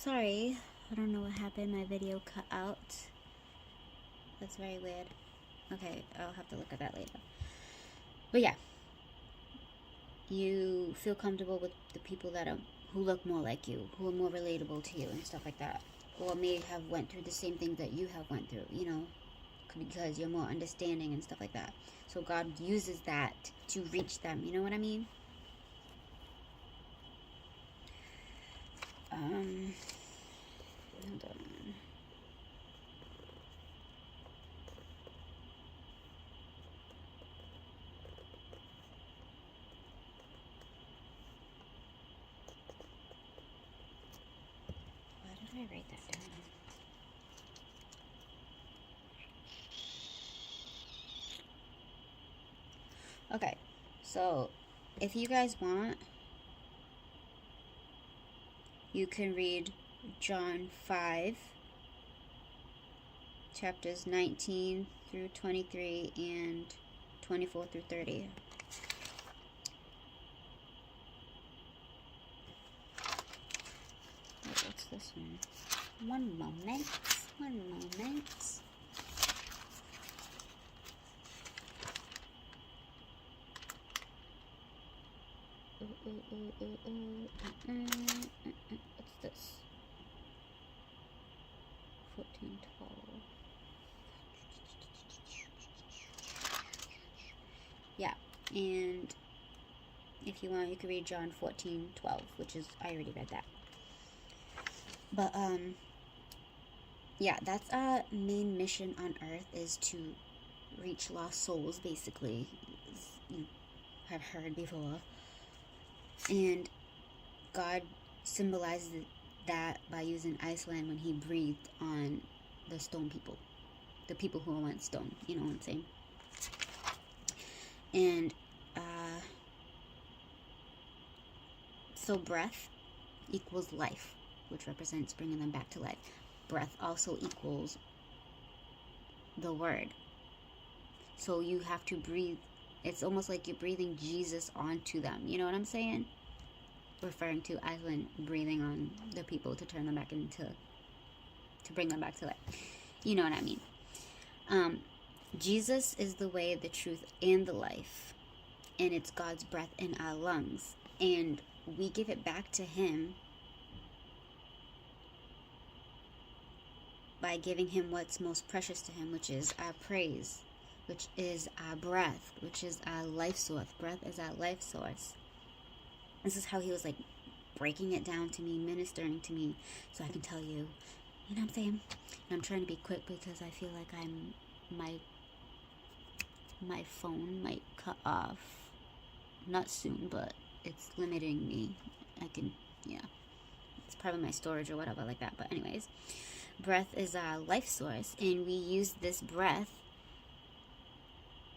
Sorry, I don't know what happened. My video cut out. That's very weird. Okay, I'll have to look at that later. But yeah, you feel comfortable with the people that are who look more like you, who are more relatable to you and stuff like that, or may have went through the same things that you have went through, you know, because you're more understanding and stuff like that. So God uses that to reach them, you know what I mean? Hold on. Why did I write that down? Okay, so if you guys want, you can read John 5, chapters 19 through 23 and 24 through 30. What's this one? One moment. What's this? 14:12. Yeah, and if you want, you can read John 14:12, which is, I already read that. But yeah, that's our main mission on earth, is to reach lost souls, basically. You have heard before. And God symbolizes that by using Iceland when he breathed on the stone people. The people who went stone, you know what I'm saying? And so breath equals life, which represents bringing them back to life. Breath also equals the word. So you have to breathe. It's almost like you're breathing Jesus onto them. You know what I'm saying? Referring to Iceland breathing on the people to turn them back into, to bring them back to life. You know what I mean? Jesus is the way, the truth, and the life. And it's God's breath in our lungs. And we give it back to him by giving him what's most precious to him, which is our praise, which is our breath, which is our life source. Breath is our life source. This is how he was like breaking it down to me, ministering to me, so I can tell you, you know what I'm saying? And I'm trying to be quick because I feel like my phone might cut off. Not soon, but it's limiting me. It's probably my storage or whatever like that. But anyways, breath is our life source, and we use this breath,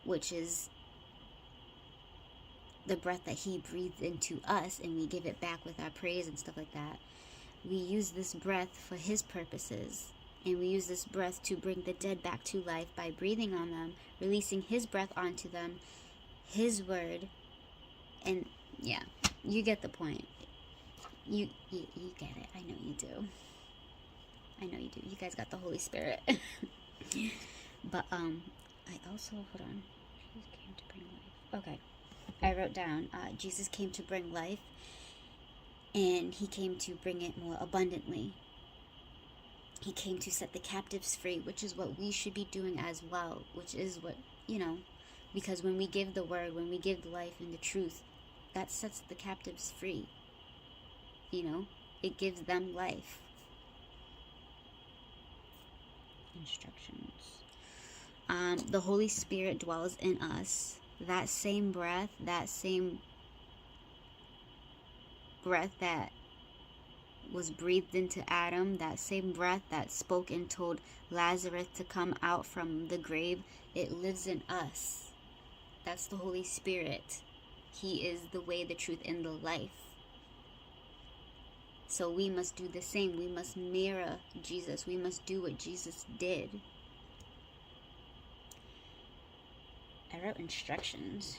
which is the breath that he breathed into us, and we give it back with our praise and stuff like that. We use this breath for his purposes, and we use this breath to bring the dead back to life by breathing on them, releasing his breath onto them, his word. And yeah, you get the point. You get it. I know you do. You guys got the Holy Spirit. But I also, hold on, Jesus came to bring life. Okay, I wrote down Jesus came to bring life, and he came to bring it more abundantly. He came to set the captives free, which is what we should be doing as well, which is what, you know, because when we give the word, when we give the life and the truth, that sets the captives free. You know, it gives them life. Instructions. The Holy Spirit dwells in us. That same breath that was breathed into Adam, that same breath that spoke and told Lazarus to come out from the grave, it lives in us. That's the Holy Spirit. He is the way, the truth, and the life. So we must do the same. We must mirror Jesus. We must do what Jesus did. I wrote instructions.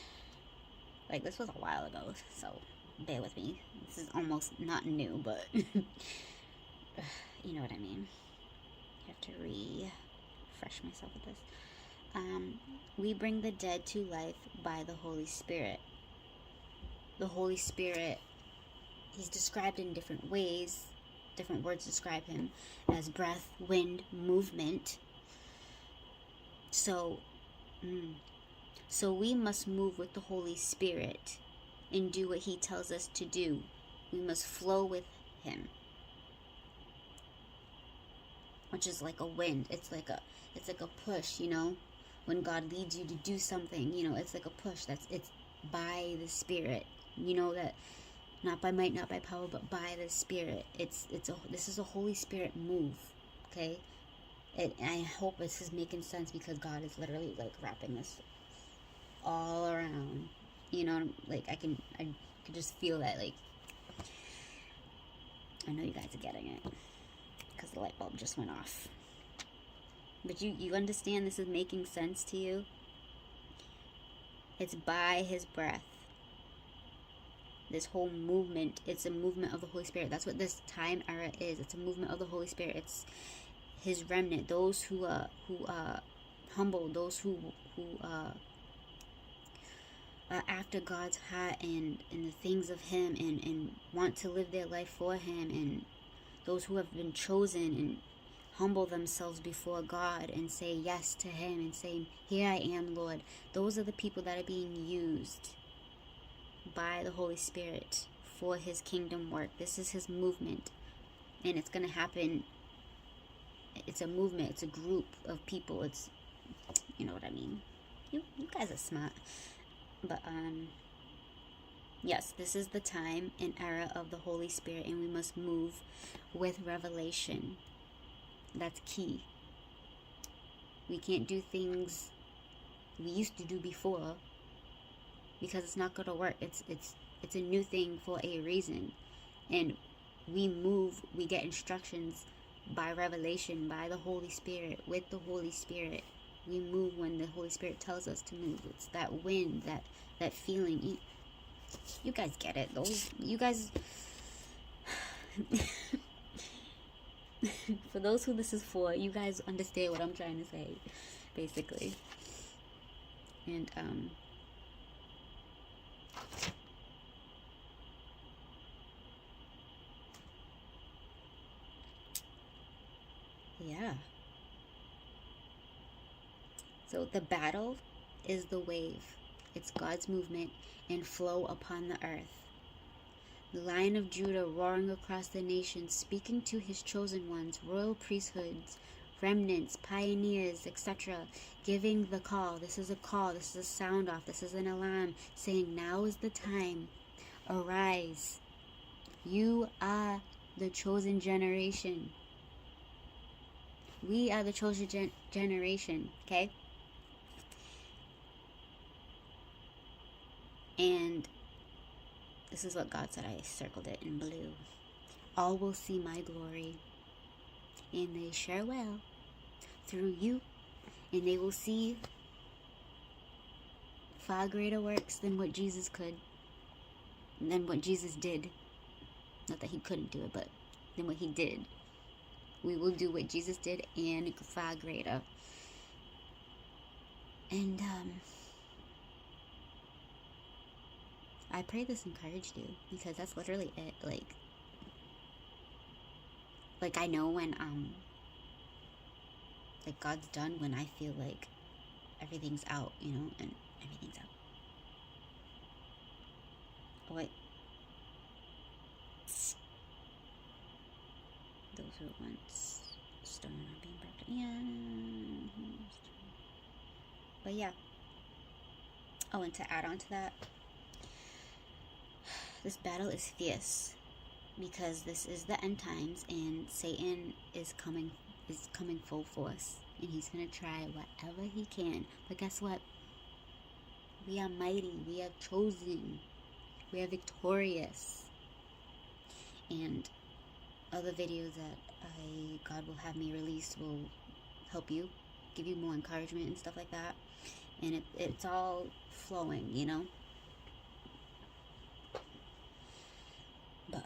Like, this was a while ago, so bear with me. This is almost not new, but to refresh myself with this. We bring the dead to life by the Holy Spirit. The Holy Spirit, he's described in different ways. Different words describe him as breath, wind, movement. So we must move with the Holy Spirit and do what he tells us to do. We must flow with him, which is like a wind. It's like a push, you know. When God leads you to do something, you know, it's like a push. It's by the Spirit. You know that, not by might, not by power, but by the Spirit. This is a Holy Spirit move, okay? I hope this is making sense, because God is literally like wrapping this all around. You know, like I can just feel that. Like, I know you guys are getting it, because the light bulb just went off. But you understand this is making sense to you? It's by his breath. This whole movement, it's a movement of the Holy Spirit. That's what this time era is. It's a movement of the Holy Spirit. It's his remnant, those who humble, those who are after God's heart and the things of him, and want to live their life for him, and those who have been chosen and humble themselves before God and say yes to him and say, here I am, Lord. Those are the people that are being used by the Holy Spirit for his kingdom work. This is his movement, and it's going to happen. It's a movement. It's a group of people. It's, you know what I mean. You guys are smart. But yes, this is the time and era of the Holy Spirit, and we must move with revelation. That's key. We can't do things we used to do before, because it's not going to work. It's a new thing for a reason, and we get instructions by revelation, by the Holy Spirit, with the Holy Spirit. We move when the Holy Spirit tells us to move. It's that wind, that feeling. You guys get it. You guys for those who this is for, you guys understand what I'm trying to say, basically. And yeah. So the battle is the wave. It's God's movement and flow upon the earth. The Lion of Judah roaring across the nations, speaking to his chosen ones, royal priesthoods, remnants, pioneers, etc., giving the call. This is a call. This is a sound off. This is an alarm saying, now is the time. Arise. You are the chosen generation. We are the chosen generation, okay? And this is what God said. I circled it in blue. All will see my glory, and they sure will, through you, and they will see far greater works than what Jesus could, than what Jesus did. Not that he couldn't do it, but than what he did. We will do what Jesus did and far greater. And I pray this encouraged you, because that's literally it. Like I know when like God's done when I feel like everything's out, you know, and everything's out. Oh wait. Those who were once stone are being broken. Yeah. But yeah. Oh, and to add on to that, this battle is fierce, because this is the end times, and Satan is coming full force, and he's gonna try whatever he can. But guess what? We are mighty. We are chosen. We are victorious. And other videos that God will have me release will help you, give you more encouragement and stuff like that. And it's all flowing, you know. But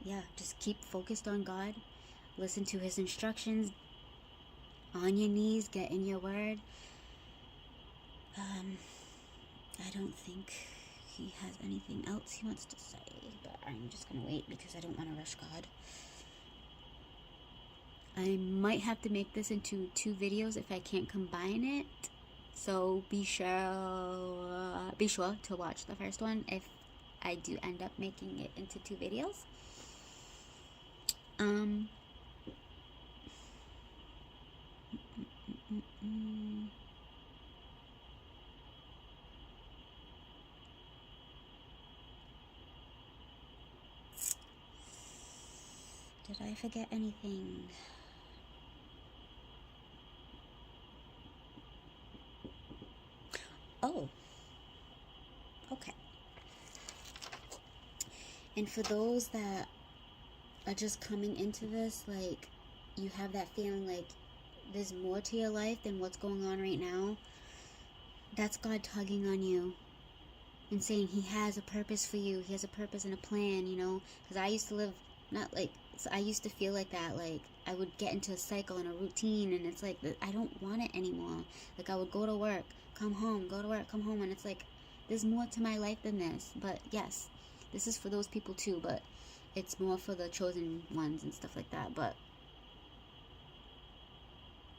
yeah, just keep focused on God. Listen to his instructions. On your knees, get in your word. I don't think he has anything else he wants to say, but I'm just gonna wait because I don't want to rush God. I might have to make this into 2 videos if I can't combine it. So be sure to watch the first one if I do end up making it into 2 videos. Did I forget anything? Oh, okay. And for those that are just coming into this, like, you have that feeling like there's more to your life than what's going on right now, that's God tugging on you and saying he has a purpose for you. He has a purpose and a plan, you know, because I used to live, I used to feel like that, like, I would get into a cycle and a routine, and it's like, I don't want it anymore. Like, I would go to work, come home, go to work, come home, and it's like, there's more to my life than this. But yes, this is for those people too, but it's more for the chosen ones and stuff like that. But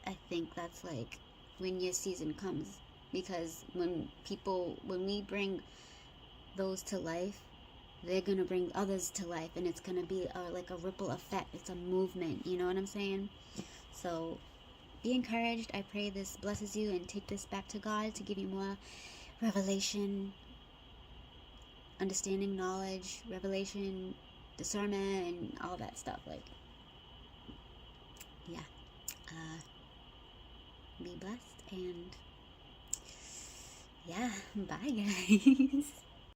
I think that's like when your season comes, because when we bring those to life, they're gonna bring others to life, and it's gonna be like a ripple effect. It's a movement, you know what I'm saying? So be encouraged. I pray this blesses you, and take this back to God to give you more revelation, understanding, knowledge, revelation, discernment, and all that stuff. Like, yeah, be blessed, and yeah, bye guys.